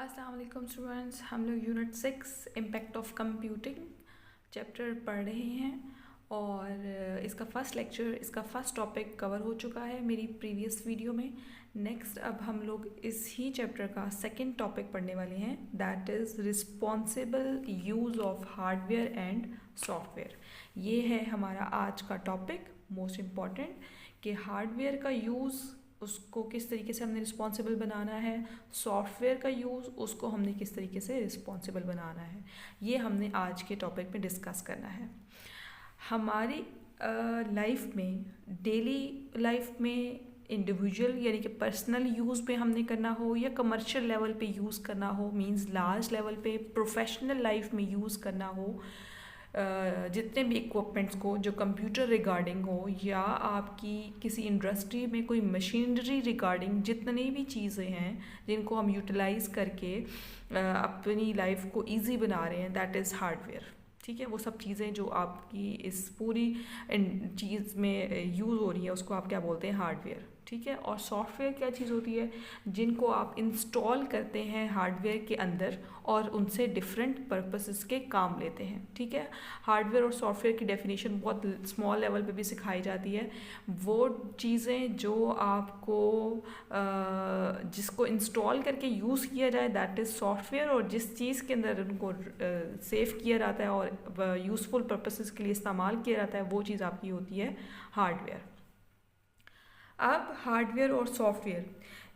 अस्सलाम वालेकुम स्टूडेंट्स, हम लोग unit 6 impact of computing chapter पढ़ रहे हैं और इसका फर्स्ट टॉपिक कवर हो चुका है मेरी प्रीवियस वीडियो में। नेक्स्ट अब हम लोग इस ही चैप्टर का सेकंड टॉपिक पढ़ने वाले हैं, that is responsible use of hardware and software. ये है हमारा आज का टॉपिक मोस्ट इम्पॉर्टेंट, कि हार्डवेयर का यूज़ उसको किस तरीके से हमने रिस्पॉन्सिबल बनाना है, सॉफ्टवेयर का यूज़ उसको हमने किस तरीके से रिस्पॉन्सिबल बनाना है। ये हमने आज के टॉपिक में डिस्कस करना है। हमारी लाइफ में, डेली लाइफ में, इंडिविजुअल यानी कि पर्सनल यूज़ पे हमने करना हो या कमर्शियल लेवल पे यूज़ करना हो, मींस लार्ज लेवल पे प्रोफेशनल लाइफ में यूज़ करना हो, जितने भी इक्विपमेंट्स को जो कंप्यूटर रिगार्डिंग हो या आपकी किसी इंडस्ट्री में कोई मशीनरी रिगार्डिंग, जितनी भी चीज़ें हैं जिनको हम यूटिलाइज़ करके अपनी लाइफ को इजी बना रहे हैं, दैट इज़ हार्डवेयर। ठीक है, वो सब चीज़ें जो आपकी इस पूरी चीज़ में यूज़ हो रही है उसको आप क्या बोलते हैं, हार्डवेयर। ठीक है, और सॉफ्टवेयर क्या चीज़ होती है, जिनको आप इंस्टॉल करते हैं हार्डवेयर के अंदर और उनसे डिफरेंट पर्पसेस के काम लेते हैं। ठीक है, हार्डवेयर और सॉफ्टवेयर की डेफिनेशन बहुत स्मॉल लेवल पे भी सिखाई जाती है। वो चीज़ें जो आपको जिसको इंस्टॉल करके यूज़ किया जाए दैट इज़ सॉफ्टवेयर, और जिस चीज़ के अंदर उनको सेव किया जाता है और यूज़फुल पर्पसेस के लिए इस्तेमाल किया जाता है वो चीज़ आपकी होती है हार्डवेयर। अब हार्डवेयर और सॉफ्टवेयर,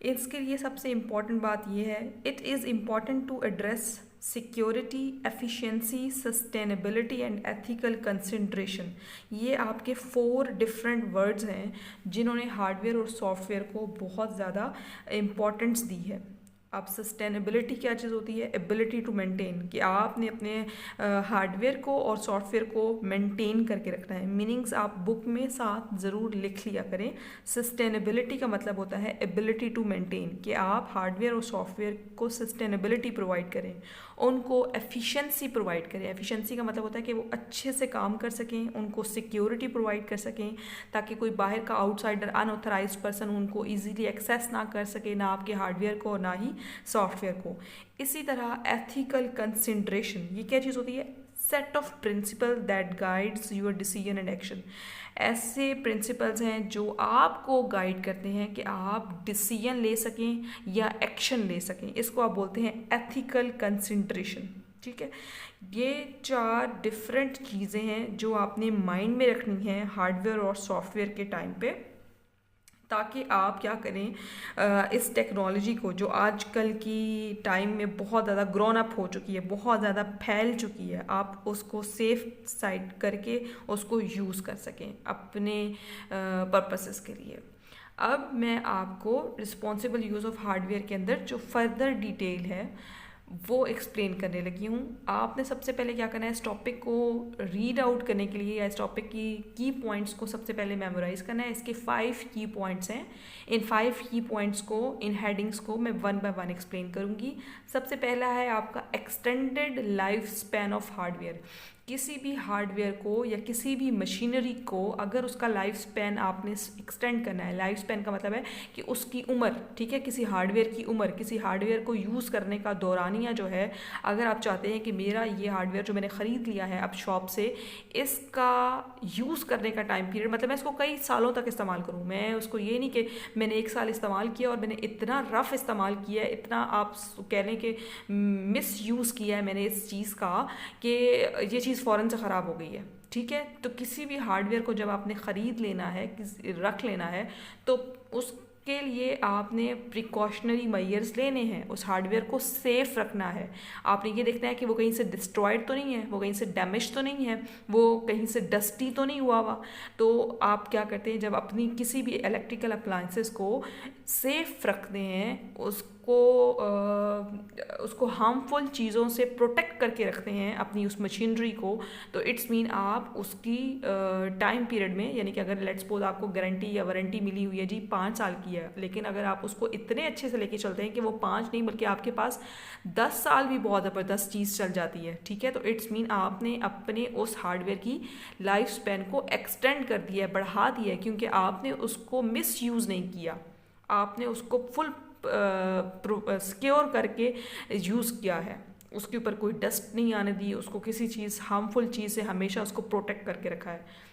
इसके लिए सबसे इम्पॉर्टेंट बात यह है, it is important to address security, efficiency, sustainability and ethical consideration. ये आपके 4 डिफरेंट वर्ड्स हैं जिन्होंने हार्डवेयर और सॉफ्टवेयर को बहुत ज़्यादा इम्पॉर्टेंस दी है। अब सस्टेनेबिलिटी क्या चीज़ होती है, एबिलिटी टू मेंटेन, कि आपने अपने हार्डवेयर को और सॉफ्टवेयर को मेंटेन करके रखना है। मीनिंग्स आप बुक में साथ ज़रूर लिख लिया करें। सस्टेनेबिलिटी का मतलब होता है एबिलिटी टू मेंटेन, कि आप हार्डवेयर और सॉफ्टवेयर को सस्टेनेबिलिटी प्रोवाइड करें, उनको एफिशिएंसी प्रोवाइड करें। एफिशिएंसी का मतलब होता है कि वो अच्छे से काम कर सकें, उनको सिक्योरिटी प्रोवाइड कर सकें ताकि कोई बाहर का आउटसाइडर, अनऑथराइज्ड पर्सन उनको ईजीली एक्सेस ना कर सके, ना आपके हार्डवेयर को और ना ही सॉफ्टवेयर को। इसी तरह एथिकल कंसिडरेशन, ये क्या चीज़ होती है, set of principal that guides your decision and action. ऐसे प्रिंसिपल्स हैं जो आपको गाइड करते हैं कि आप डिसीजन ले सकें या एक्शन ले सकें, इसको आप बोलते हैं एथिकल कंसिडरेशन। ठीक है, ये 4 डिफरेंट चीज़ें हैं जो आपने माइंड में रखनी है हार्डवेयर और सॉफ्टवेयर के टाइम पे, ताकि आप क्या करें, इस टेक्नोलॉजी को जो आजकल की टाइम में बहुत ज़्यादा ग्रोन अप हो चुकी है, बहुत ज़्यादा फैल चुकी है, आप उसको सेफ साइड करके उसको यूज़ कर सकें अपने पर्पसेस के लिए। अब मैं आपको रिस्पॉन्सिबल यूज़ ऑफ हार्डवेयर के अंदर जो फर्दर डिटेल है वो एक्सप्लेन करने लगी हूँ। आपने सबसे पहले क्या करना है, इस टॉपिक को रीड आउट करने के लिए या इस टॉपिक की पॉइंट्स को सबसे पहले मेमोराइज करना है। इसके 5 की पॉइंट्स हैं, इन 5 की पॉइंट्स को, इन हेडिंग्स को मैं 1 बाय 1 एक्सप्लेन करूँगी। सबसे पहला है आपका extended life span of hardware. किसी भी हार्डवेयर को या किसी भी मशीनरी को अगर उसका लाइफ स्पैन आपने एक्सटेंड करना है, लाइफ स्पैन का मतलब है कि उसकी उम्र, ठीक है, किसी हार्डवेयर की उम्र, किसी हार्डवेयर को यूज़ करने का दौरानिया जो है, अगर आप चाहते हैं कि मेरा ये हार्डवेयर जो मैंने ख़रीद लिया है अब शॉप से, इसका यूज़ करने का टाइम पीरियड, मतलब मैं इसको कई सालों तक इस्तेमाल करूँ, मैं उसको ये नहीं कि मैंने 1 साल इस्तेमाल किया और मैंने इतना रफ़ इस्तेमाल किया है, इतना आप कह लें कि मिस यूज़ किया है मैंने इस चीज़ का कि ये चीज़ फ़ौरन से ख़राब हो गई है। ठीक है, तो किसी भी हार्डवेयर को जब आपने ख़रीद लेना है, रख लेना है, तो उसके लिए आपने प्रिकॉशनरी मेजर्स लेने हैं, उस हार्डवेयर को सेफ़ रखना है। आपने ये देखना है कि वो कहीं से डिस्ट्रॉयड तो नहीं है, वो कहीं से डैमेज तो नहीं है, वो कहीं से डस्टी तो नहीं हुआ। तो आप क्या करते हैं, जब अपनी किसी भी इलेक्ट्रिकल अप्लायंसेस को सेफ़ रखते हैं, उसको हार्मफुल चीज़ों से प्रोटेक्ट करके रखते हैं अपनी उस मशीनरी को, तो इट्स मीन आप उसकी टाइम पीरियड में, यानी कि अगर लेट्स सपोज आपको गारंटी या वारंटी मिली हुई है जी 5 साल की है, लेकिन अगर आप उसको इतने अच्छे से लेके चलते हैं कि वो 5 नहीं बल्कि आपके पास 10 साल भी बहुत ज़बरदस्त चीज़ चल जाती है, ठीक है, तो इट्स मीन आपने अपने उस हार्डवेयर की लाइफ स्पैन को एक्सटेंड कर दिया है, बढ़ा दिया है, क्योंकि आपने उसको मिस यूज़ नहीं किया, आपने उसको फुल सिक्योर करके यूज़ किया है, उसके ऊपर कोई डस्ट नहीं आने दी, उसको किसी चीज़ हार्मफुल चीज़ से हमेशा उसको प्रोटेक्ट करके रखा है।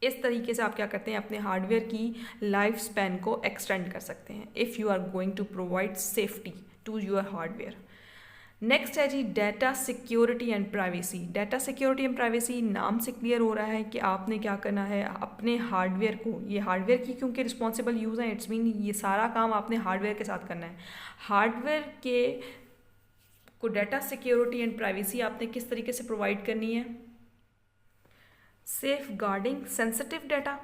इस तरीके से आप क्या करते हैं, अपने हार्डवेयर की लाइफ स्पैन को एक्सटेंड कर सकते हैं if you are going to provide safety to your hardware. Next है जी data security and privacy. Data security and privacy नाम से क्लियर हो रहा है कि आपने क्या करना है, अपने हार्डवेयर को, ये हार्डवेयर की क्योंकि रिस्पॉन्सिबल यूज़ है, इट्स मीन ये सारा काम आपने हार्डवेयर के साथ करना है। हार्डवेयर के को डाटा सिक्योरिटी एंड प्राइवेसी आपने किस तरीके से प्रोवाइड करनी है, सेफ गार्डिंग सेंसिटिव डाटा।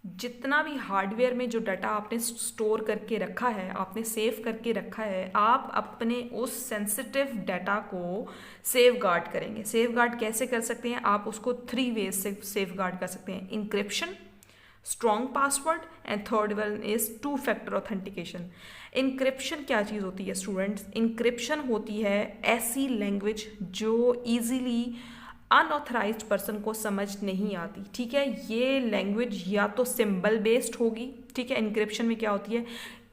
जितना भी हार्डवेयर में जो डाटा आपने स्टोर करके रखा है, आपने सेव करके रखा है, आप अपने उस सेंसिटिव डाटा को सेव गार्ड करेंगे। सेव गार्ड कैसे कर सकते हैं, आप उसको 3 वेज से सेव गार्ड कर सकते हैं, encryption, strong password and third one is 2 factor authentication. Encryption क्या चीज़ होती है स्टूडेंट्स, इंक्रिप्शन होती है ऐसी लैंग्वेज जो ईजीली अनऑथराइज्ड पर्सन को समझ नहीं आती, ठीक है। ये लैंग्वेज या तो सिंबल बेस्ड होगी, ठीक है। इंक्रिप्शन में क्या होती है,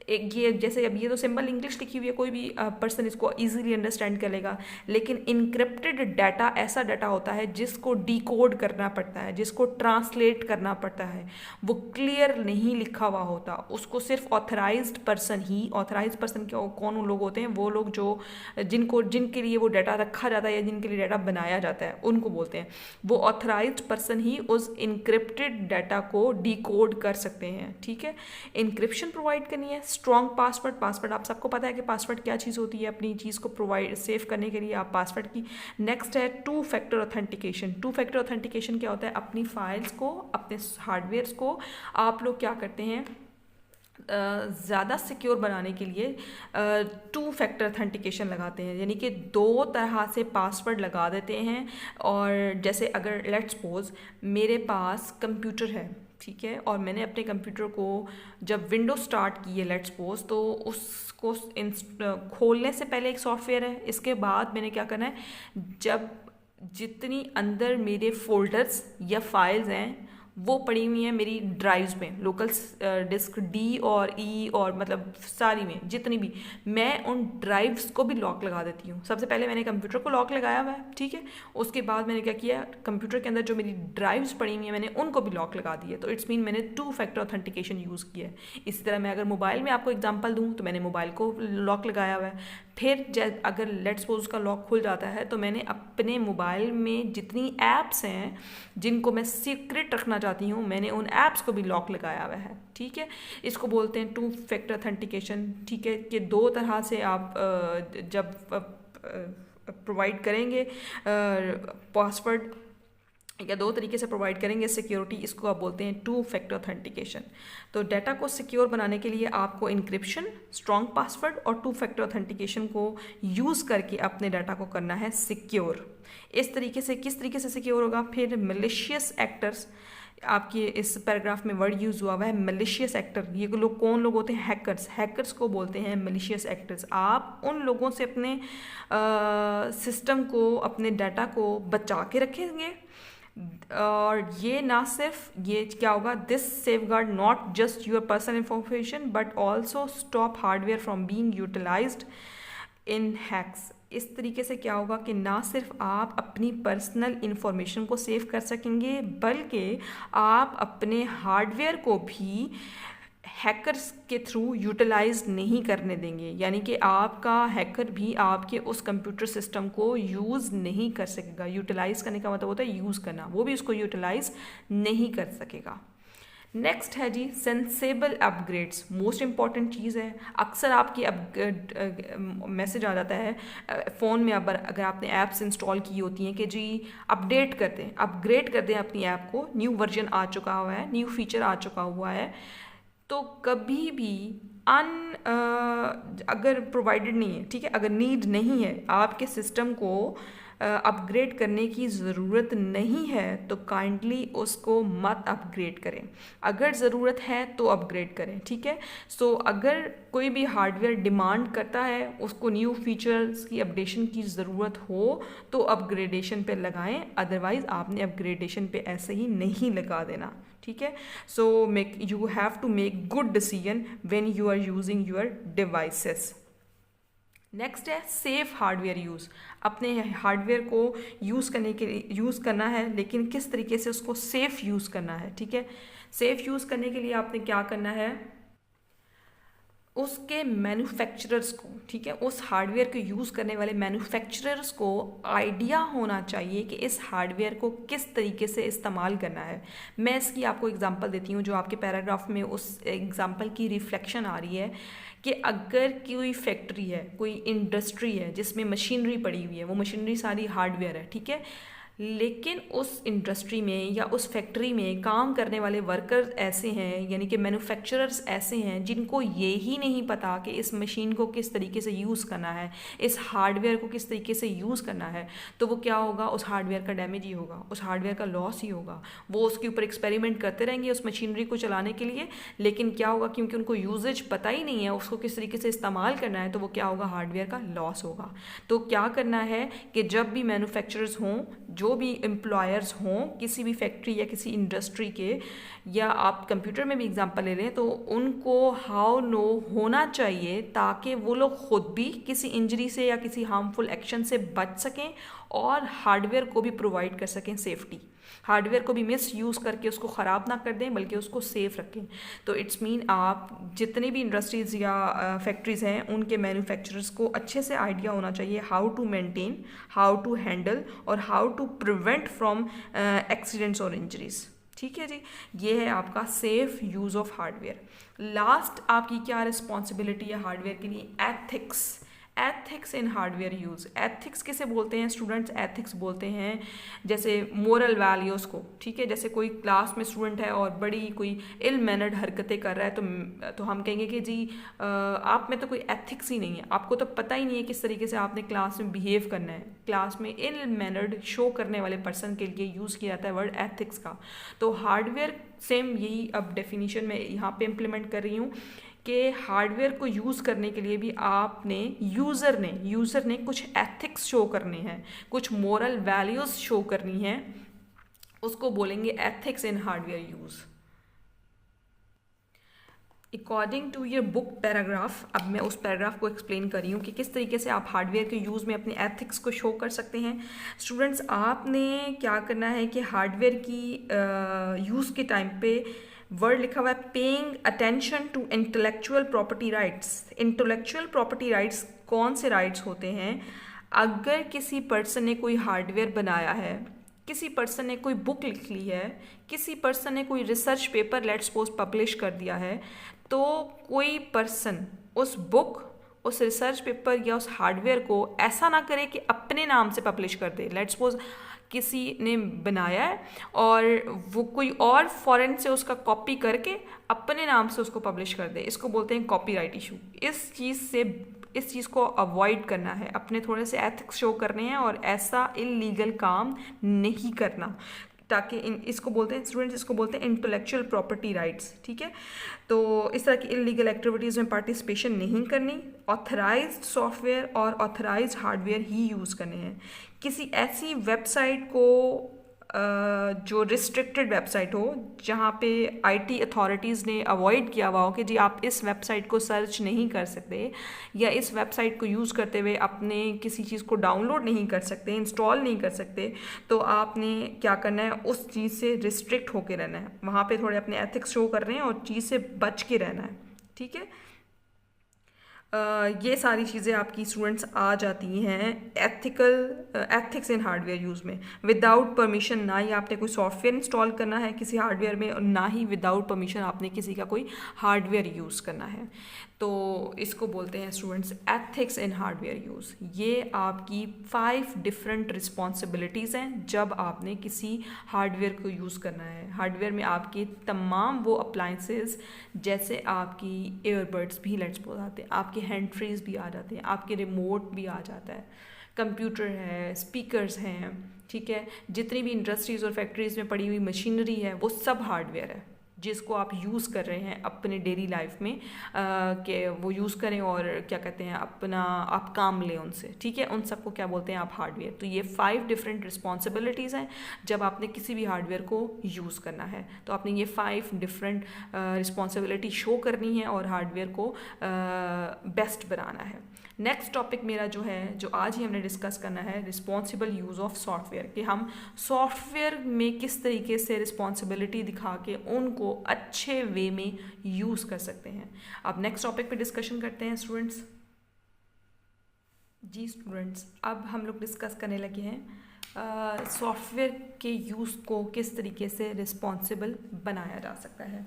एक ये जैसे अब ये तो सिंबल इंग्लिश लिखी हुई है, कोई भी पर्सन इसको इजीली अंडरस्टैंड कर लेगा, लेकिन इनक्रिप्टेड डाटा ऐसा डाटा होता है जिसको डिकोड करना पड़ता है, जिसको ट्रांसलेट करना पड़ता है, वो क्लियर नहीं लिखा हुआ होता, उसको सिर्फ ऑथराइज्ड पर्सन ही, ऑथराइज्ड पर्सन कौन लोग होते हैं, वो लोग जो जिनके लिए वो डाटा रखा जाता है या जिनके लिए डाटा बनाया जाता है उनको बोलते हैं। वो ऑथराइज्ड पर्सन ही उस इनक्रिप्टेड डाटा को डिकोड कर सकते हैं, ठीक है। इंक्रिप्शन प्रोवाइड करनी है। स्ट्रॉन्ग पासवर्ड, पासवर्ड आप सबको पता है कि पासवर्ड क्या चीज़ होती है, अपनी चीज़ को प्रोवाइड सेव करने के लिए आप पासवर्ड की। नेक्स्ट है 2 फैक्टर ऑथेंटिकेशन। 2 फैक्टर ऑथेंटिकेशन क्या होता है, अपनी फाइल्स को, अपने हार्डवेयर्स को आप लोग क्या करते हैं, ज़्यादा सिक्योर बनाने के लिए 2 फैक्टर ऑथेंटिकेशन लगाते हैं, यानी कि 2 तरह से पासवर्ड लगा देते हैं। और जैसे अगर लेट्स सपोज मेरे पास कंप्यूटर है, ठीक है, और मैंने अपने कंप्यूटर को जब विंडो स्टार्ट की है लेट्स सपोज, तो उसको खोलने से पहले एक सॉफ्टवेयर है, इसके बाद मैंने क्या करना है, जब जितनी अंदर मेरे फोल्डर्स या फाइल्स हैं वो पड़ी हुई हैं मेरी ड्राइव्स में, लोकल डिस्क डी और ई और मतलब सारी में जितनी भी, मैं उन ड्राइव्स को भी लॉक लगा देती हूँ। सबसे पहले मैंने कंप्यूटर को लॉक लगाया हुआ है, ठीक है, उसके बाद मैंने क्या किया, कंप्यूटर के अंदर जो मेरी ड्राइव्स पड़ी हुई हैं मैंने उनको भी लॉक लगा दिया, तो इट्स मीन मैंने 2 फैक्टर ऑथेंटिकेशन यूज़ किया है। इसी तरह मैं अगर मोबाइल में आपको एग्जाम्पल दूँ तो मैंने मोबाइल को लॉक लगाया हुआ है। फिर अगर लेट्स सपोज उसका लॉक खुल जाता है तो मैंने अपने मोबाइल में जितनी ऐप्स हैं जिनको मैं सीक्रेट रखना चाहती हूँ, मैंने उन ऐप्स को भी लॉक लगाया हुआ है, ठीक है। इसको बोलते हैं 2 फैक्टर ऑथेंटिकेशन, ठीक है, कि 2 तरह से आप जब प्रोवाइड करेंगे पासवर्ड या 2 तरीके से प्रोवाइड करेंगे सिक्योरिटी, इसको आप बोलते हैं 2 फैक्टर ऑथेंटिकेशन। तो डाटा को सिक्योर बनाने के लिए आपको इंक्रिप्शन, स्ट्रॉन्ग पासवर्ड और 2 फैक्टर ऑथेंटिकेशन को यूज़ करके अपने डाटा को करना है सिक्योर। इस तरीके से किस तरीके से सिक्योर होगा, फिर मैलिशियस एक्टर्स, आपके इस पैराग्राफ में वर्ड यूज़ हुआ है मैलिशियस एक्टर। ये लोग कौन लोग होते हैं, हैकर्स, हैकर्स को बोलते हैं मैलिशियस एक्टर्स। आप उन लोगों से अपने सिस्टम को, अपने डाटा को बचा के रखेंगे, और ये ना सिर्फ ये क्या होगा, this safeguard not just your personal information but also stop hardware from being utilized in hacks. इस तरीके से क्या होगा कि ना सिर्फ आप अपनी पर्सनल इंफॉर्मेशन को सेव कर सकेंगे बल्कि आप अपने हार्डवेयर को भी हैकर्स के थ्रू यूटिलाइज नहीं करने देंगे, यानी कि आपका हैकर भी आपके उस कंप्यूटर सिस्टम को यूज़ नहीं कर सकेगा। यूटिलाइज करने का मतलब होता है यूज़ करना, वो भी उसको यूटिलाइज नहीं कर सकेगा। नेक्स्ट है जी सेंसेबल अपग्रेड्स, मोस्ट इंपॉर्टेंट चीज़ है। अक्सर आपकी मैसेज आ जाता है फ़ोन में, अगर आपने ऐप्स इंस्टॉल की होती हैं कि जी अपडेट कर दें, अपग्रेड कर दें अपनी ऐप को, न्यू वर्जन आ चुका हुआ है, न्यू फीचर आ चुका हुआ है, तो कभी भी अगर प्रोवाइडेड नहीं है, ठीक है, अगर नीड नहीं है आपके सिस्टम को अपग्रेड करने की ज़रूरत नहीं है तो काइंडली उसको मत अपग्रेड करें। अगर ज़रूरत है तो अपग्रेड करें, ठीक है। सो अगर कोई भी हार्डवेयर डिमांड करता है, उसको न्यू फीचर्स की अपडेशन की ज़रूरत हो तो अपग्रेडेशन पे लगाएं, अदरवाइज़ आपने अपग्रेडेशन पे ऐसे ही नहीं लगा देना, ठीक है। So you have to make good decision when you are using your devices. Next है सेफ हार्डवेयर यूज़। अपने हार्डवेयर को यूज़ करने के लिए यूज़ करना है, लेकिन किस तरीके से उसको सेफ़ यूज़ करना है, ठीक है। सेफ़ यूज़ करने के लिए आपने क्या करना है, उसके मैन्युफैक्चरर्स को, ठीक है, उस हार्डवेयर को यूज़ करने वाले मैन्युफैक्चरर्स को आइडिया होना चाहिए कि इस हार्डवेयर को किस तरीके से इस्तेमाल करना है। मैं इसकी आपको एग्जांपल देती हूँ, जो आपके पैराग्राफ में उस एग्जांपल की रिफ्लेक्शन आ रही है कि अगर कोई फैक्ट्री है, कोई इंडस्ट्री है जिसमें मशीनरी पड़ी हुई है, वो मशीनरी सारी हार्डवेयर है, ठीक है, लेकिन उस इंडस्ट्री में या उस फैक्ट्री में काम करने वाले वर्कर्स ऐसे हैं, यानी कि मैन्युफैक्चरर्स ऐसे हैं जिनको ये ही नहीं पता कि इस मशीन को किस तरीके से यूज़ करना है, इस हार्डवेयर को किस तरीके से यूज़ करना है, तो वो क्या होगा, उस हार्डवेयर का डैमेज ही होगा, उस हार्डवेयर का लॉस ही होगा। वो उसके ऊपर एक्सपेरिमेंट करते रहेंगे उस मशीनरी को चलाने के लिए, लेकिन क्या होगा, क्योंकि उनको यूजेज पता ही नहीं है उसको किस तरीके से इस्तेमाल करना है, तो वो क्या होगा, हार्डवेयर का लॉस होगा। तो क्या करना है कि जब भी मैन्युफैक्चरर्स हों, जो भी एम्प्लॉयर्स हों किसी भी फैक्ट्री या किसी इंडस्ट्री के, या आप कंप्यूटर में भी एग्जांपल ले लें, तो उनको हाउ नो होना चाहिए ताकि वो लोग खुद भी किसी इंजरी से या किसी हार्मफुल एक्शन से बच सकें और हार्डवेयर को भी प्रोवाइड कर सकें सेफ्टी। हार्डवेयर को भी मिस यूज़ करके उसको ख़राब ना कर दें, बल्कि उसको सेफ रखें। तो इट्स मीन आप जितनी भी इंडस्ट्रीज़ या फैक्ट्रीज़ हैं, उनके मैन्युफैक्चरर्स को अच्छे से आइडिया होना चाहिए how to maintain, how to handle और how to prevent from accidents और इंजरीज, ठीक है जी। ये है आपका safe use of hardware. Last आपकी क्या रिस्पॉन्सिबिलिटी है हार्डवेयर के लिए, ethics. Ethics in hardware use. Ethics किसे बोलते हैं स्टूडेंट्स, एथिक्स बोलते हैं जैसे मोरल वैल्यूज़ को, ठीक है। जैसे कोई क्लास में स्टूडेंट है और बड़ी कोई इल मैनर्ड हरकतें कर रहा है, तो हम कहेंगे कि जी आप में तो कोई एथिक्स ही नहीं है, आपको तो पता ही नहीं है किस तरीके से आपने क्लास में बिहेव करना है। क्लास में इल मैनर्ड शो करने वाले पर्सन के लिए यूज़ किया जाता है वर्ड एथिक्स का। तो हार्डवेयर सेम यही अब डेफिनीशन में यहाँ पे इम्प्लीमेंट कर रही हूँ कि हार्डवेयर को यूज़ करने के लिए भी आपने यूज़र ने कुछ एथिक्स शो करने हैं, कुछ मोरल वैल्यूज़ शो करनी है, उसको बोलेंगे ethics in hardware use. According to your book paragraph, अब मैं उस पैराग्राफ को एक्सप्लेन कर रही हूँ कि किस तरीके से आप हार्डवेयर के यूज़ में अपने एथिक्स को शो कर सकते हैं। स्टूडेंट्स, आपने क्या करना है कि हार्डवेयर की यूज़ के टाइम पे वर्ड लिखा हुआ है paying attention to intellectual property rights. Intellectual property rights कौन से राइट्स होते हैं? अगर किसी पर्सन ने कोई हार्डवेयर बनाया है, किसी पर्सन ने कोई बुक लिख ली है, किसी पर्सन ने कोई research paper let's suppose publish कर दिया है, तो कोई पर्सन उस बुक, उस रिसर्च पेपर या उस हार्डवेयर को ऐसा ना करे कि अपने नाम से पब्लिश कर दे। लेट्स सपोज किसी ने बनाया है और वो कोई और फॉरेन से उसका कॉपी करके अपने नाम से उसको पब्लिश कर दे, इसको बोलते हैं कॉपीराइट इशू। इस चीज़ को अवॉइड करना है, अपने थोड़े से एथिक्स शो करने हैं और ऐसा इलीगल काम नहीं करना, ताकि इसको बोलते हैं स्टूडेंट्स, इसको बोलते हैं इंटेलेक्चुअल प्रॉपर्टी राइट्स, ठीक है। तो इस तरह की इलीगल एक्टिविटीज़ में पार्टिसिपेशन नहीं करनी, ऑथराइज्ड सॉफ्टवेयर और ऑथराइज्ड हार्डवेयर ही यूज़ करने हैं। किसी ऐसी वेबसाइट को जो रिस्ट्रिक्टेड वेबसाइट हो, जहाँ पे आईटी अथॉरिटीज़ ने अवॉइड किया हुआ हो कि जी आप इस वेबसाइट को सर्च नहीं कर सकते, या इस वेबसाइट को यूज़ करते हुए अपने किसी चीज़ को डाउनलोड नहीं कर सकते, इंस्टॉल नहीं कर सकते, तो आपने क्या करना है, उस चीज़ से रिस्ट्रिक्ट होकर रहना है। वहाँ पे थोड़े अपने एथिक्स शो कर रहे हैं और चीज़ से बच के रहना है, ठीक है। ये सारी चीज़ें आपकी स्टूडेंट्स आ जाती हैं एथिक्स इन हार्डवेयर यूज़ में। विदाउट परमिशन, ना ही आपने कोई सॉफ्टवेयर इंस्टॉल करना है किसी हार्डवेयर में, और ना ही विदाउट परमिशन आपने किसी का कोई हार्डवेयर यूज़ करना है। तो इसको बोलते हैं students ethics in hardware use. ये आपकी 5 डिफरेंट रिस्पॉन्सिबिलिटीज़ हैं जब आपने किसी हार्डवेयर को यूज़ करना है। हार्डवेयर में आपके तमाम वो अप्लाइंसेस, जैसे आपकी ईयरबड्स भी लेट्स बोल आते हैं, आपके हैंड फ्रीज भी आ जाते हैं, आपके रिमोट भी आ जाता है, कंप्यूटर है, स्पीकर्स हैं, ठीक है, जितनी भी इंडस्ट्रीज़ और फैक्ट्रीज़ में पड़ी हुई मशीनरी है वो सब हार्डवेयर है जिसको आप यूज़ कर रहे हैं अपने डेली लाइफ में, कि वो यूज़ करें और क्या कहते हैं अपना आप काम लें उनसे, ठीक है, उन सबको क्या बोलते हैं आप हार्डवेयर। तो ये 5 डिफरेंट रिस्पॉन्सिबिलिटीज़ हैं जब आपने किसी भी हार्डवेयर को यूज़ करना है, तो आपने ये 5 डिफरेंट रिस्पॉन्सिबिलिटी शो करनी है और हार्डवेयर को बेस्ट बनाना है। नेक्स्ट टॉपिक मेरा जो है, जो आज ही हमने डिस्कस करना है, रिस्पॉन्सिबल यूज़ ऑफ सॉफ्टवेयर, कि हम सॉफ्टवेयर में किस तरीके से रिस्पॉन्सिबिलिटी दिखा के उनको अच्छे वे में यूज़ कर सकते हैं। अब नेक्स्ट टॉपिक पे डिस्कशन करते हैं स्टूडेंट्स। जी स्टूडेंट्स, अब हम लोग डिस्कस करने लगे हैं सॉफ्टवेयर के यूज़ को किस तरीके से रिस्पॉन्सिबल बनाया जा सकता है।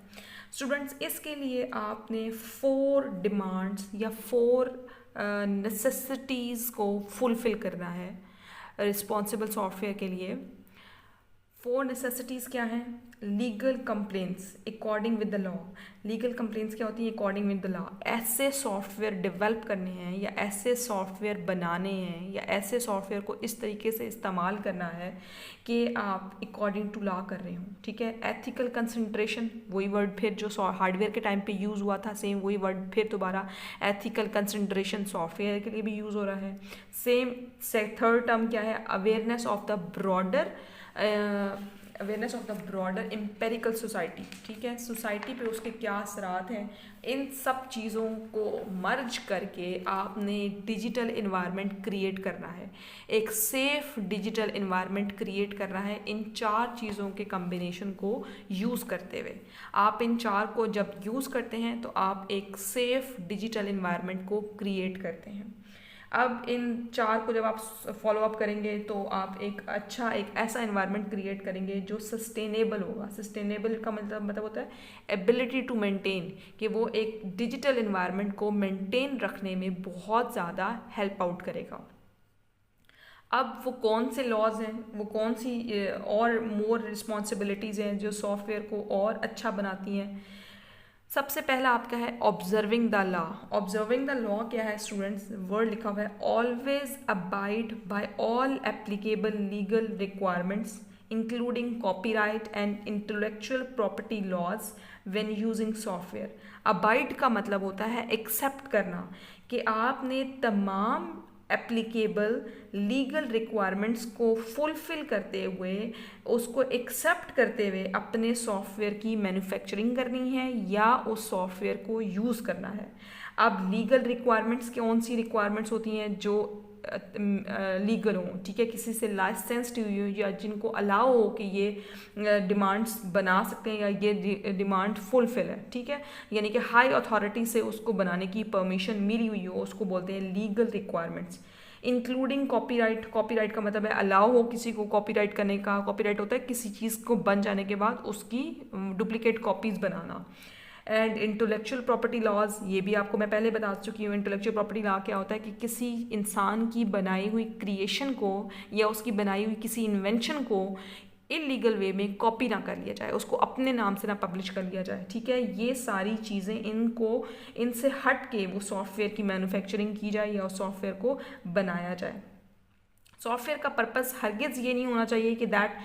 स्टूडेंट्स, इसके लिए आपने 4 डिमांड्स या 4 नेसेसिटीज़ को फुलफ़िल करना है रिस्पॉन्सिबल सॉफ्टवेयर के लिए। 4 नेसेसिटीज़ क्या हैं? Legal complaints according with the law. Legal complaints क्या होती हैं? According with the law. ऐसे सॉफ्टवेयर डेवलप करने हैं या ऐसे सॉफ्टवेयर बनाने हैं या ऐसे सॉफ्टवेयर को इस तरीके से इस्तेमाल करना है कि आप अकॉर्डिंग टू लॉ कर रहे हो, ठीक है। एथिकल कंसंट्रेशन, वही वर्ड फिर जो हार्डवेयर के टाइम पे यूज़ हुआ था, सेम वही वर्ड फिर दोबारा एथिकल कंसंट्रेशन सॉफ्टवेयर के लिए भी यूज़ हो रहा है। सेम थर्ड टर्म क्या है? Awareness of the broader empirical society, ठीक है, सोसाइटी पे उसके क्या असरात हैं, इन सब चीज़ों को मर्ज करके आपने डिजिटल इन्वायरमेंट क्रिएट करना है, एक सेफ डिजिटल इन्वायरमेंट क्रिएट करना है। इन 4 चीज़ों के कम्बिनेशन को यूज़ करते हुए, आप इन 4 को जब यूज़ करते हैं तो आप एक सेफ डिजिटल इन्वायरमेंट को क्रिएट करते हैं। अब इन 4 को जब आप फॉलो अप करेंगे तो आप एक ऐसा एनवायरनमेंट क्रिएट करेंगे जो सस्टेनेबल होगा। सस्टेनेबल का मतलब होता है एबिलिटी टू मेंटेन, कि वो एक डिजिटल एनवायरनमेंट को मेंटेन रखने में बहुत ज़्यादा हेल्प आउट करेगा। अब वो कौन से लॉज हैं, वो कौन सी और मोर रिस्पॉन्सिबिलिटीज़ हैं जो सॉफ्टवेयर को और अच्छा बनाती हैं। सबसे पहला आपका है observing the law. Observing the law क्या है स्टूडेंट्स? वर्ड लिखा हुआ है always abide by all applicable legal requirements including copyright and intellectual property laws when using software. Abide का मतलब होता है एक्सेप्ट करना, कि आपने तमाम एप्लीकेबल लीगल रिक्वायरमेंट्स को फुलफ़िल करते हुए, उसको एक्सेप्ट करते हुए अपने सॉफ्टवेयर की मैन्युफैक्चरिंग करनी है या उस सॉफ्टवेयर को यूज़ करना है। अब लीगल रिक्वायरमेंट्स कौन सी रिक्वायरमेंट्स होती हैं? जो लीगल हो, ठीक है, किसी से लाइसेंस्ड हुई हो या जिनको अलाउ हो कि ये डिमांड्स बना सकते हैं या ये डिमांड फुलफिल है, ठीक है, यानी कि हाई अथॉरिटी से उसको बनाने की परमिशन मिली हुई हो, उसको बोलते हैं legal requirements. Including copyright. Copyright का मतलब है अलाउ हो किसी को कॉपीराइट करने का। कॉपीराइट होता है किसी चीज़ को बन जाने के बाद उसकी डुप्लीकेट कॉपीज़ बनाना। एंड इंटेलेक्चुअल प्रॉपर्टी लॉज, ये भी आपको मैं पहले बता चुकी हूँ। इंटेलेक्चुअल प्रॉपर्टी लॉ क्या होता है कि किसी इंसान की बनाई हुई क्रिएशन को या उसकी बनाई हुई किसी इन्वेंशन को इलीगल वे में कॉपी ना कर लिया जाए, उसको अपने नाम से ना पब्लिश कर लिया जाए, ठीक है। ये सारी चीज़ें इनसे हट के वो सॉफ्टवेयर की मैन्युफैक्चरिंग की जाए या उस सॉफ्टवेयर को बनाया जाए। सॉफ्टवेयर का पर्पस हरगिज़ ये नहीं होना चाहिए कि दैट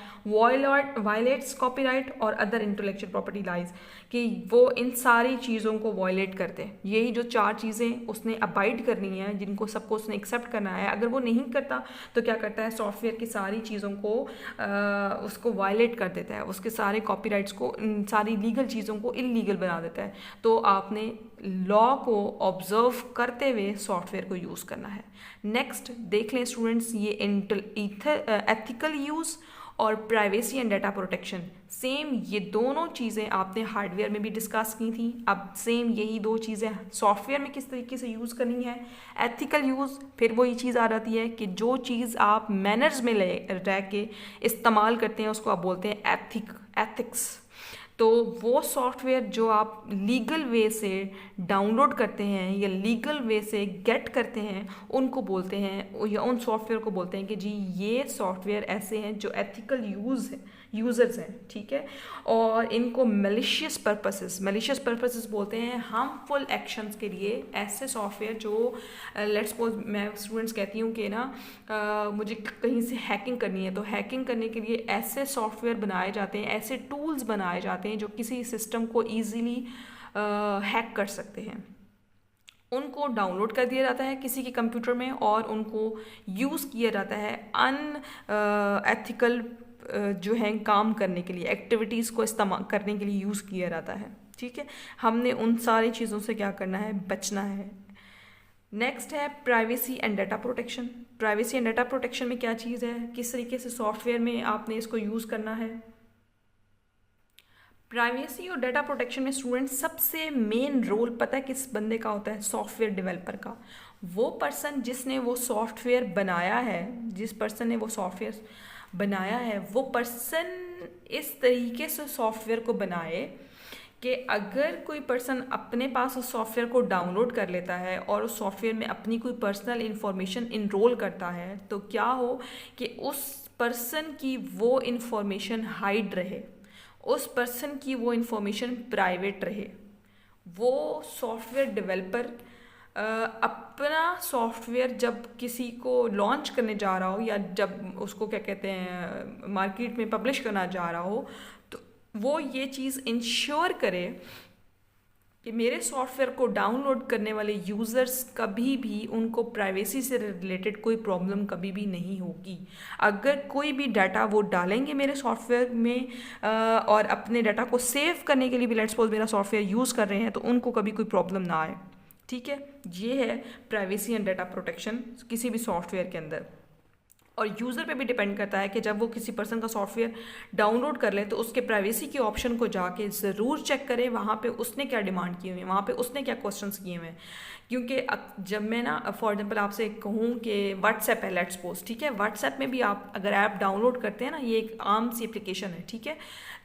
वायलेट्स कॉपीराइट और अदर इंटेलेक्चुअल प्रॉपर्टी राइट्स, कि वो इन सारी चीज़ों को वायलेट करते हैं। यही जो 4 चीज़ें उसने अबाइड करनी है, जिनको सबको उसने एक्सेप्ट करना है। अगर वो नहीं करता तो क्या करता है, सॉफ्टवेयर की सारी चीज़ों को उसको वायलेट कर देता है, उसके सारे कॉपीराइट्स को, सारी लीगल चीज़ों को इलीगल बना देता है। तो आपने लॉ को ऑब्जर्व करते हुए सॉफ्टवेयर को यूज़ करना है। नेक्स्ट देख लें स्टूडेंट्स, ये एथिकल यूज़ और privacy and data protection. Same ये दोनों चीज़ें आपने हार्डवेयर में भी डिस्कस की थी। अब सेम यही 2 चीज़ें सॉफ्टवेयर में किस तरीके से यूज़ करनी है। एथिकल यूज़, फिर वही चीज़ आ जाती है कि जो चीज़ आप मैनर्स में रह के इस्तेमाल करते हैं उसको आप बोलते हैं एथिक्स। तो वो सॉफ्टवेयर जो आप लीगल वे से डाउनलोड करते हैं या लीगल वे से गेट करते हैं, उनको बोलते हैं या उन सॉफ्टवेयर को बोलते हैं कि जी ये सॉफ्टवेयर ऐसे हैं जो एथिकल यूज़र्स हैं, ठीक है। और इनको मैलिशियस पर्पसेस बोलते हैं, हार्मफुल एक्शंस के लिए ऐसे सॉफ्टवेयर जो लेट्स सपोज मैं स्टूडेंट्स कहती हूँ कि ना मुझे कहीं से हैकिंग करनी है, तो हैकिंग करने के लिए ऐसे सॉफ्टवेयर बनाए जाते हैं, ऐसे टूल्स बनाए जाते हैं जो किसी सिस्टम को ईजीली हैक कर सकते हैं। उनको डाउनलोड कर दिया जाता है किसी के कंप्यूटर में और उनको यूज़ किया जाता है एथिकल जो है काम करने के लिए, एक्टिविटीज़ को इस्तेमाल करने के लिए यूज़ किया जाता है, ठीक है। हमने उन सारी चीज़ों से क्या करना है, बचना है। नेक्स्ट है privacy and data protection. Privacy and data protection में क्या चीज़ है, किस तरीके से सॉफ्टवेयर में आपने इसको यूज़ करना है। प्राइवेसी और डाटा प्रोटेक्शन में स्टूडेंट सबसे मेन रोल पता है किस बंदे का होता है, सॉफ्टवेयर डेवलपर का। वो पर्सन जिसने वो सॉफ्टवेयर बनाया है, जिस पर्सन ने वो सॉफ्टवेयर बनाया है, वो पर्सन इस तरीके से सॉफ्टवेयर को बनाए कि अगर कोई पर्सन अपने पास उस सॉफ्टवेयर को डाउनलोड कर लेता है और उस सॉफ्टवेयर में अपनी कोई पर्सनल इंफॉर्मेशन इनरोल करता है, तो क्या हो कि उस पर्सन की वो इंफॉर्मेशन हाइड रहे, उस पर्सन की वो इंफॉर्मेशन प्राइवेट रहे। वो सॉफ्टवेयर डेवलपर अपना सॉफ्टवेयर जब किसी को लॉन्च करने जा रहा हो या जब उसको क्या कहते हैं मार्केट में पब्लिश करना जा रहा हो, तो वो ये चीज़ इंश्योर करे कि मेरे सॉफ्टवेयर को डाउनलोड करने वाले यूज़र्स कभी भी उनको प्राइवेसी से रिलेटेड कोई प्रॉब्लम कभी भी नहीं होगी। अगर कोई भी डाटा वो डालेंगे मेरे सॉफ्टवेयर में और अपने डाटा को सेव करने के लिए भी लेट्स सपोज मेरा सॉफ्टवेयर यूज़ कर रहे हैं, तो उनको कभी कोई प्रॉब्लम ना आए, ठीक है। ये है प्राइवेसी एंड डाटा प्रोटेक्शन किसी भी सॉफ्टवेयर के अंदर। और यूज़र पे भी डिपेंड करता है कि जब वो किसी पर्सन का सॉफ्टवेयर डाउनलोड कर ले तो उसके प्राइवेसी के ऑप्शन को जाके ज़रूर चेक करें वहाँ पे उसने क्या डिमांड किए हुए हैं, वहाँ पे उसने क्या क्वेश्चंस किए हुए हैं। क्योंकि जब मैं ना फॉर एग्जांपल आपसे कहूँ कि व्हाट्सएप है लेट्स सपोज, ठीक है, व्हाट्सएप में भी आप अगर ऐप डाउनलोड करते हैं ना, ये एक आम सी एप्लीकेशन है, ठीक है,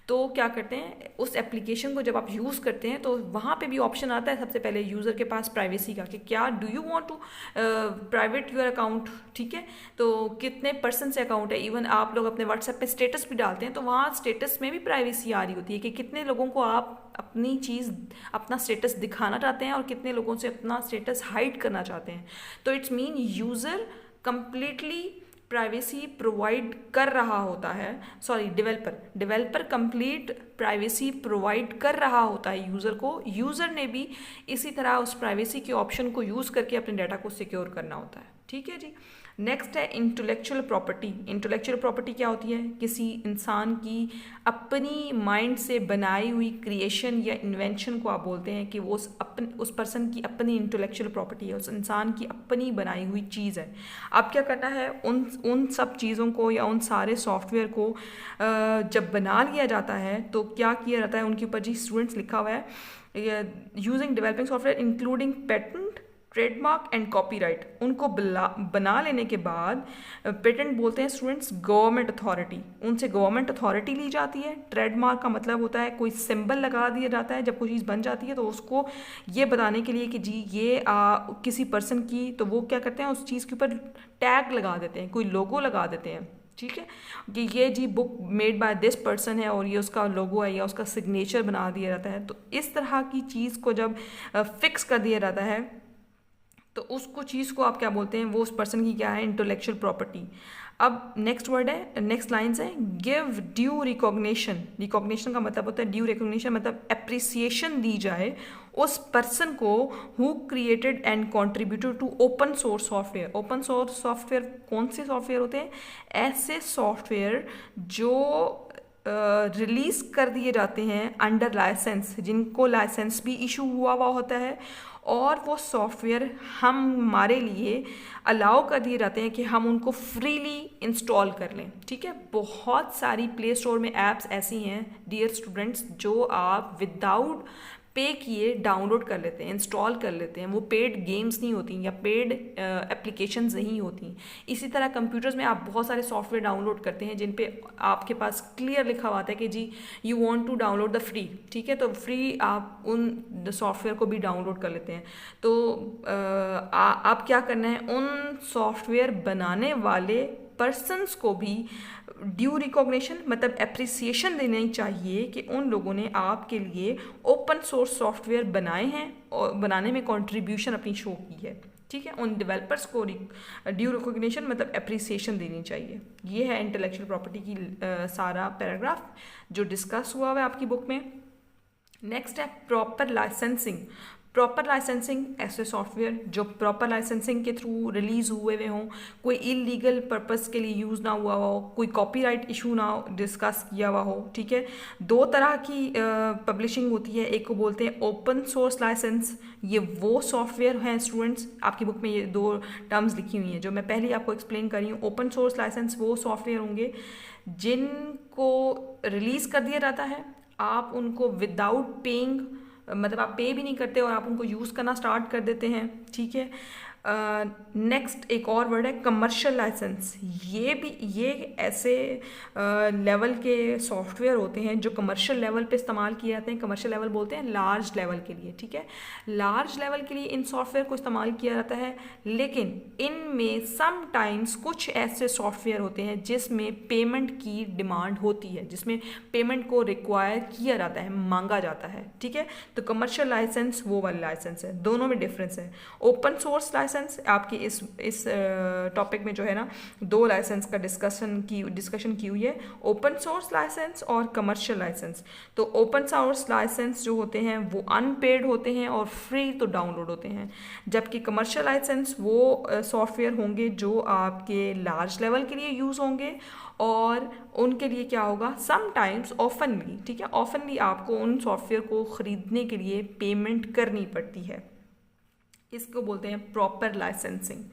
तो क्या करते हैं उस एप्लीकेशन को जब आप यूज़ करते हैं तो वहाँ पे भी ऑप्शन आता है सबसे पहले यूज़र के पास प्राइवेसी का कि क्या do you want to private your account, ठीक है। तो कितने पर्सन से अकाउंट है, इवन आप लोग अपने व्हाट्सएप पे स्टेटस भी डालते हैं तो वहाँ स्टेटस में भी प्राइवेसी आ रही होती है कि कितने लोगों को आप अपनी चीज़ अपना स्टेटस दिखाना चाहते हैं और कितने लोगों से अपना स्टेटस हाइड करना चाहते हैं। तो it's mean user completely privacy provide कर रहा होता है, sorry developer complete privacy provide कर रहा होता है यूज़र को। यूज़र ने भी इसी तरह उस प्राइवेसी के ऑप्शन को यूज़ करके अपने डाटा को सिक्योर करना होता है, ठीक है जी। नेक्स्ट है इंटेलेक्चुअल प्रॉपर्टी। इंटेलेक्चुअल प्रॉपर्टी क्या होती है, किसी इंसान की अपनी माइंड से बनाई हुई क्रिएशन या इन्वेंशन को आप बोलते हैं कि वो उस पर्सन की अपनी इंटेलेक्चुअल प्रॉपर्टी है, उस इंसान की अपनी बनाई हुई चीज़ है। अब क्या करना है, उन सब चीज़ों को या उन सारे सॉफ्टवेयर को जब बना लिया जाता है तो क्या किया जाता है, उनके ऊपर जी स्टूडेंट्स लिखा हुआ है using developing software including patent trademark and copyright. उनको बना लेने के बाद पेटेंट बोलते हैं स्टूडेंट्स गवर्नमेंट अथॉरिटी, उनसे गवर्नमेंट अथॉरिटी ली जाती है। ट्रेडमार्क का मतलब होता है कोई सिंबल लगा दिया जाता है जब कोई चीज़ बन जाती है तो उसको ये बताने के लिए कि जी ये किसी पर्सन की, तो वो क्या करते हैं उस चीज़ के ऊपर टैग लगा देते हैं, कोई लोगो लगा देते हैं, ठीक है, कि ये जी book made by this person है और ये उसका लोगो है या उसका सिग्नेचर बना दिया जाता है। तो इस तरह की चीज़ को जब फिक्स कर दिया जाता है तो उसको चीज़ को आप क्या बोलते हैं, वो उस पर्सन की क्या है, इंटेलेक्चुअल प्रॉपर्टी। अब नेक्स्ट वर्ड है, नेक्स्ट लाइन्स है गिव ड्यू रिकॉग्निशन। रिकॉग्निशन का मतलब होता है ड्यू रिकॉग्निशन मतलब एप्रिसिएशन दी जाए उस पर्सन को who created and contributed to open source software. Open source software कौन से सॉफ्टवेयर होते हैं, ऐसे सॉफ्टवेयर जो रिलीज़ कर दिए जाते हैं अंडर लाइसेंस, जिनको लाइसेंस भी इशू हुआ होता है और वो सॉफ्टवेयर हमारे लिए अलाउ कर दिए जाते हैं कि हम उनको फ्रीली इंस्टॉल कर लें, ठीक है। बहुत सारी प्ले स्टोर में ऐप्स ऐसी हैं डियर स्टूडेंट्स जो आप विदाउट पे किए डाउनलोड कर लेते हैं, इंस्टॉल कर लेते हैं। वो पेड गेम्स नहीं होती या पेड एप्लीकेशंस नहीं होती। इसी तरह कंप्यूटर्स में आप बहुत सारे सॉफ्टवेयर डाउनलोड करते हैं जिन पे आपके पास क्लियर लिखा हुआ आता है कि जी you want to download the free, ठीक है, तो फ्री आप उन सॉफ्टवेयर को भी डाउनलोड कर लेते हैं। तो आप क्या करना है, उन सॉफ्टवेयर बनाने वाले पर्सनस को भी ड्यू रिकॉग्निशन मतलब एप्रिसिएशन देनी चाहिए कि उन लोगों ने आपके लिए ओपन सोर्स सॉफ्टवेयर बनाए हैं और बनाने में कंट्रीब्यूशन अपनी शो की है, ठीक है। उन डेवलपर्स को ड्यू रिकॉग्निशन मतलब एप्रिसिएशन देनी चाहिए। ये है इंटेलेक्चुअल प्रॉपर्टी की सारा पैराग्राफ जो डिस्कस हुआ है आपकी बुक में। नेक्स्ट है प्रॉपर लाइसेंसिंग। प्रॉपर लाइसेंसिंग ऐसे सॉफ्टवेयर जो प्रॉपर लाइसेंसिंग के थ्रू रिलीज हुए हुए हों, कोई इलीगल पर्पस के लिए यूज़ ना हुआ हो, कोई कॉपीराइट इशू ना डिस्कस किया हुआ हो, ठीक है। दो तरह की पब्लिशिंग होती है, एक को बोलते हैं ओपन सोर्स लाइसेंस। ये वो सॉफ्टवेयर हैं स्टूडेंट्स, आपकी बुक में ये दो टर्म्स लिखी हुई हैं जो मैं पहले आपको एक्सप्लेन कर रही हूँ। ओपन सोर्स लाइसेंस वो सॉफ्टवेयर होंगे जिनको रिलीज़ कर दिया जाता है, आप उनको विदाउट पेइंग मतलब आप पे भी नहीं करते और आप उनको यूज़ करना स्टार्ट कर देते हैं, ठीक है। नेक्स्ट एक और वर्ड है कमर्शियल लाइसेंस। ये ऐसे लेवल के सॉफ्टवेयर होते हैं जो कमर्शियल लेवल पे इस्तेमाल किए जाते हैं। कमर्शियल लेवल बोलते हैं लार्ज लेवल के लिए, ठीक है। लार्ज लेवल के लिए इन सॉफ्टवेयर को इस्तेमाल किया जाता है, लेकिन इनमें समटाइम्स कुछ ऐसे सॉफ्टवेयर होते हैं जिसमें पेमेंट की डिमांड होती है, जिसमें पेमेंट को रिक्वायर किया जाता है, मांगा जाता है, ठीक है। तो कमर्शियल लाइसेंस वो वाला लाइसेंस है, दोनों में डिफरेंस है। ओपन सोर्स लाइसेंस आपकी इस टॉपिक में जो है ना, दो लाइसेंस का डिस्कशन की हुई है, ओपन सोर्स लाइसेंस और कमर्शियल लाइसेंस। तो ओपन सोर्स लाइसेंस जो होते हैं वो अनपेड होते हैं और फ्री तो डाउनलोड होते हैं, जबकि कमर्शियल लाइसेंस वो सॉफ्टवेयर होंगे जो आपके लार्ज लेवल के लिए यूज़ होंगे और उनके लिए क्या होगा, समटाइम्स ऑफनली, ठीक है, ऑफनली आपको उन सॉफ्टवेयर को ख़रीदने के लिए पेमेंट करनी पड़ती है। इसको बोलते हैं प्रॉपर लाइसेंसिंग।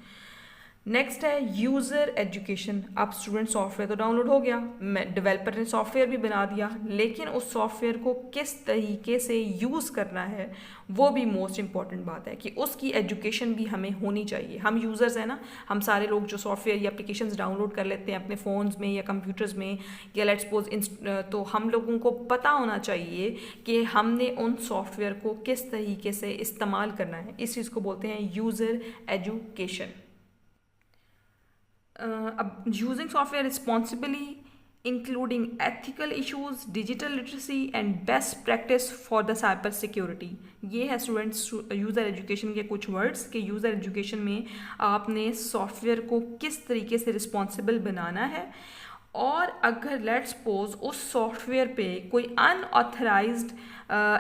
नेक्स्ट है यूज़र एजुकेशन। अब स्टूडेंट सॉफ्टवेयर तो डाउनलोड हो गया, डेवलपर ने सॉफ्टवेयर भी बना दिया, लेकिन उस सॉफ्टवेयर को किस तरीके से यूज़ करना है वो भी मोस्ट इंपॉर्टेंट बात है कि उसकी एजुकेशन भी हमें होनी चाहिए। हम यूज़र्स हैं ना, हम सारे लोग जो सॉफ्टवेयर या एप्लीकेशंस डाउनलोड कर लेते हैं अपने फ़ोन्स में या कंप्यूटर्स में या लेट्स सपोज तो हम लोगों को पता होना चाहिए कि हमने उन सॉफ्टवेयर को किस तरीके से इस्तेमाल करना है। इस चीज़ को बोलते हैं user education. Using software responsibly, including ethical issues, digital literacy and best practice for the cyber security। ये है स्टूडेंट्स यूज़र एजुकेशन के कुछ वर्ड्स कि यूज़र एजुकेशन में आपने सॉफ्टवेयर को किस तरीके से रिस्पॉन्सिबल बनाना है, और अगर लेट्स सपोज उस सॉफ्टवेयर पे कोई अनऑथराइज्ड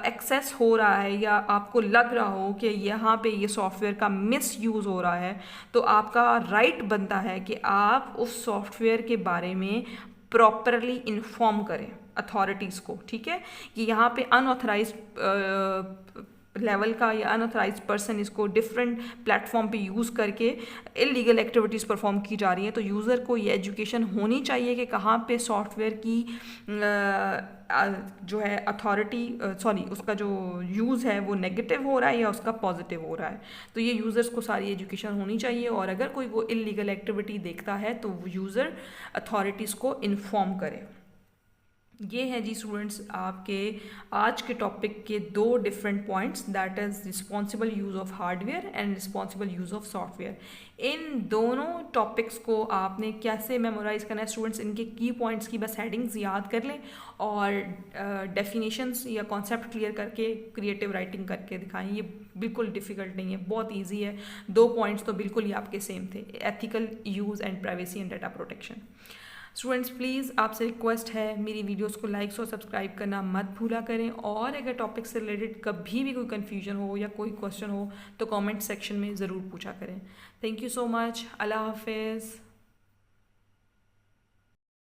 एक्सेस हो रहा है या आपको लग रहा हो कि यहाँ पे ये सॉफ्टवेयर का मिस यूज़ हो रहा है, तो आपका राइट बनता है कि आप उस सॉफ्टवेयर के बारे में प्रॉपरली इन्फॉर्म करें अथॉरिटीज़ को, ठीक है। कि यहाँ पे अनऑथराइज्ड लेवल का या अनऑथराइज पर्सन इसको डिफरेंट प्लेटफॉर्म पे यूज़ करके इलीगल एक्टिविटीज़ परफॉर्म की जा रही हैं, तो यूज़र को ये एजुकेशन होनी चाहिए कि कहाँ पे सॉफ्टवेयर की जो है उसका जो यूज़ है वो नेगेटिव हो रहा है या उसका पॉजिटिव हो रहा है। तो ये यूज़र्स को सारी एजुकेशन होनी चाहिए, और अगर कोई वो इलीगल एक्टिविटी देखता है तो वो यूज़र अथॉरिटीज़ को इन्फॉर्म करे। ये है जी स्टूडेंट्स आपके आज के टॉपिक के दो different points, that is responsible use of hardware and responsible use of software. इन दोनों टॉपिक्स को आपने कैसे मेमोराइज़ करना है स्टूडेंट्स, इनके की पॉइंट्स की बस हेडिंग्स याद कर लें और डेफिनेशंस या कॉन्सेप्ट क्लियर करके क्रिएटिव राइटिंग करके दिखाएं। ये बिल्कुल डिफ़िकल्ट नहीं है, बहुत ईजी है। दो पॉइंट्स तो बिल्कुल ही आपके सेम थे, ethical use and privacy and data protection. Students please आपसे रिक्वेस्ट है मेरी वीडियोस को लाइक्स और सब्सक्राइब करना मत भूला करें, और अगर टॉपिक से रिलेटेड कभी भी कोई कन्फ्यूजन हो या कोई क्वेश्चन हो तो कमेंट सेक्शन में ज़रूर पूछा करें। Thank you so much. अल्लाह हाफिज़।